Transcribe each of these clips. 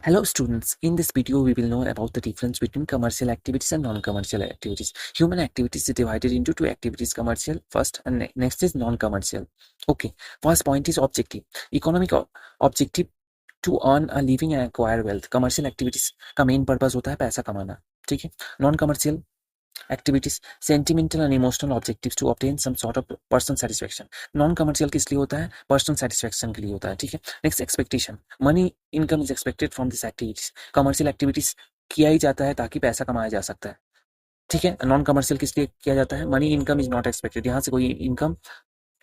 Hello students, in this video we will know about the difference between commercial activities and non-commercial activities. Human activities is divided into two activities, commercial first and next is non-commercial. Okay, first point is objective. Economic objective to earn a living and acquire wealth. Commercial activities का main purpose होता है पैसा कमाना, ठीक है. Non-commercial activities sentimental and emotional objectives to obtain some sort of personal satisfaction. Non commercial किस लिए होता है? पर्सनल सेटिस्फेक्शन के लिए होता है, ठीक है. Next expectation, money income is expected from this activities. Commercial activities किया ही जाता है ताकि पैसा कमाया जा सकता है, ठीक है. नॉन कमर्शियल किस लिए किया जाता है? Money income is not expected, यहाँ से कोई इनकम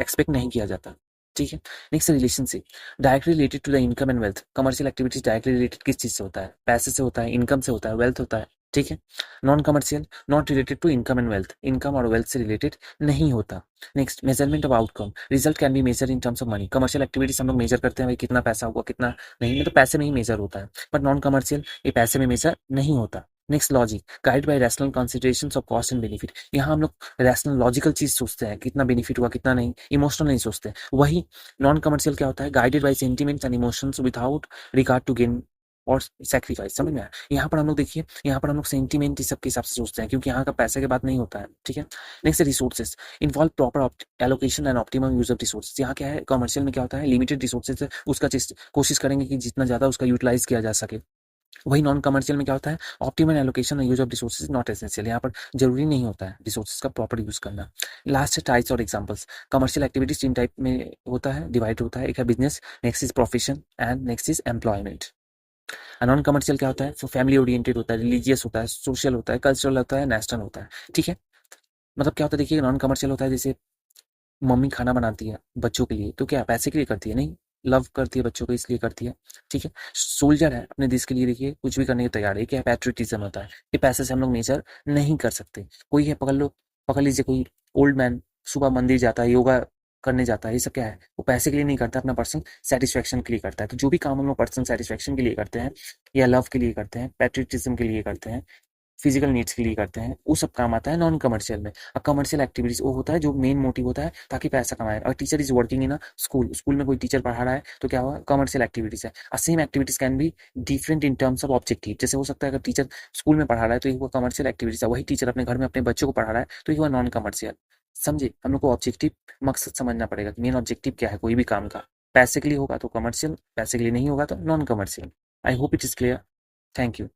एक्सपेक्ट नहीं किया जाता, ठीक है. Next relationship, directly related to the income and wealth. Commercial activities directly related किस चीज से होता है? पैसे से होता है, इनकम से होता है, वेल्थ होता है, ठीक है. Non commercial not related to income and wealth, income और वेल्थ से रिलेटेड नहीं होता. Next measurement of outcome, result can be measure in terms of money. Commercial activities हम लोग मेजर करते हैं भाई कितना पैसा हुआ कितना नहीं, मतलब पैसे में ही मेजर होता है. बट नॉन कमर्शियल ये पैसे में मेजर नहीं होता. Next logic, guide bye rational considerations of cost and benefit. यहाँ हम लोग रैशनल लॉजिकल चीज सोचते हैं, कितना बेनिफिट हुआ कितना नहीं, इमोशनल नहीं सोचते. वही नॉन कमर्शियल क्या होता है? Guided by sentiments and emotions without regard to gain और सैक्रिफाइस. समझ में आया? यहाँ पर हम लोग देखिए, यहाँ पर हम लोग सेंटिमेंट इस सब के हिसाब से सोचते हैं क्योंकि यहाँ का पैसे के बात नहीं होता है, ठीक है. Next resources, involve proper allocation and optimum use of resources. यहाँ क्या है? कमर्शियल में क्या होता है? लिमिटेड रिसोर्सेज है, उसका कोशिश करेंगे कि जितना ज्यादा उसका यूटिलाइज किया जा सके. वही नॉन कमर्शियल में क्या होता है? ऑप्टिमल एलोकेशन और use of resources not essential. यहाँ पर जरूरी नहीं होता है रिसोर्सेज का प्रॉपर यूज करना. लास्ट है टाइप्स और एग्जांपल्स. कमर्शियल एक्टिविटीज तीन टाइप में होता है, डिवाइड होता है. एक है business, next is profession and next is employment. Non commercial क्या होता है? फैमिली ओरिएंटेड होता है, रिलीजियस होता है, सोशल होता है, कल्चरल होता है, नेशनल होता है, ठीक है. मतलब क्या होता है? देखिए नॉन कमर्शियल होता है जैसे मम्मी खाना बनाती है बच्चों के लिए, तो क्या पैसे के लिए करती है? नहीं, लव करती है बच्चों को इसलिए करती है, ठीक है. सोल्जर है, अपने देश के लिए देखिए कुछ भी करने को तैयार है, क्या है? पैट्रियटिज्म होता है. ये पैसे से हम लोग मेजर नहीं कर सकते. कोई है, पकड़ लीजिए कोई ओल्ड मैन सुबह मंदिर जाता है, योगा करने जाता है, ये सब क्या है? वो पैसे के लिए नहीं करता, अपना पर्सनल सेटिस्फेक्शन के लिए करता है. तो जो भी काम हम लोग पर्सनल सेटिस्फेक्शन के लिए करते हैं या लव के लिए करते हैं, पैट्रियटिज्म के लिए करते हैं, फिजिकल नीड्स के लिए करते हैं, वो सब काम आता है नॉन कमर्शियल में. और कमर्शियल एक्टिविटीज वो होता है जो मेन मोटिव होता है ताकि पैसा कमाए. और teacher is working in a school में कोई टीचर पढ़ा रहा है तो क्या हुआ? कमर्शियल एक्टिविटीज है. Same activities can be different in terms of objective. जैसे हो सकता है अगर टीचर स्कूल में पढ़ा रहा है तो ये हुआ कमर्शियल एक्टिविटीज है, वही टीचर अपने घर में अपने बच्चों को पढ़ा रहा है तो ये हुआ नॉन कमर्शियल. समझे? हम लोग को ऑब्जेक्टिव मकसद समझना पड़ेगा कि मेन ऑब्जेक्टिव क्या है कोई भी काम का. पैसे के लिए होगा तो कमर्शियल, पैसे के लिए नहीं होगा तो non commercial. I hope it is clear. Thank you.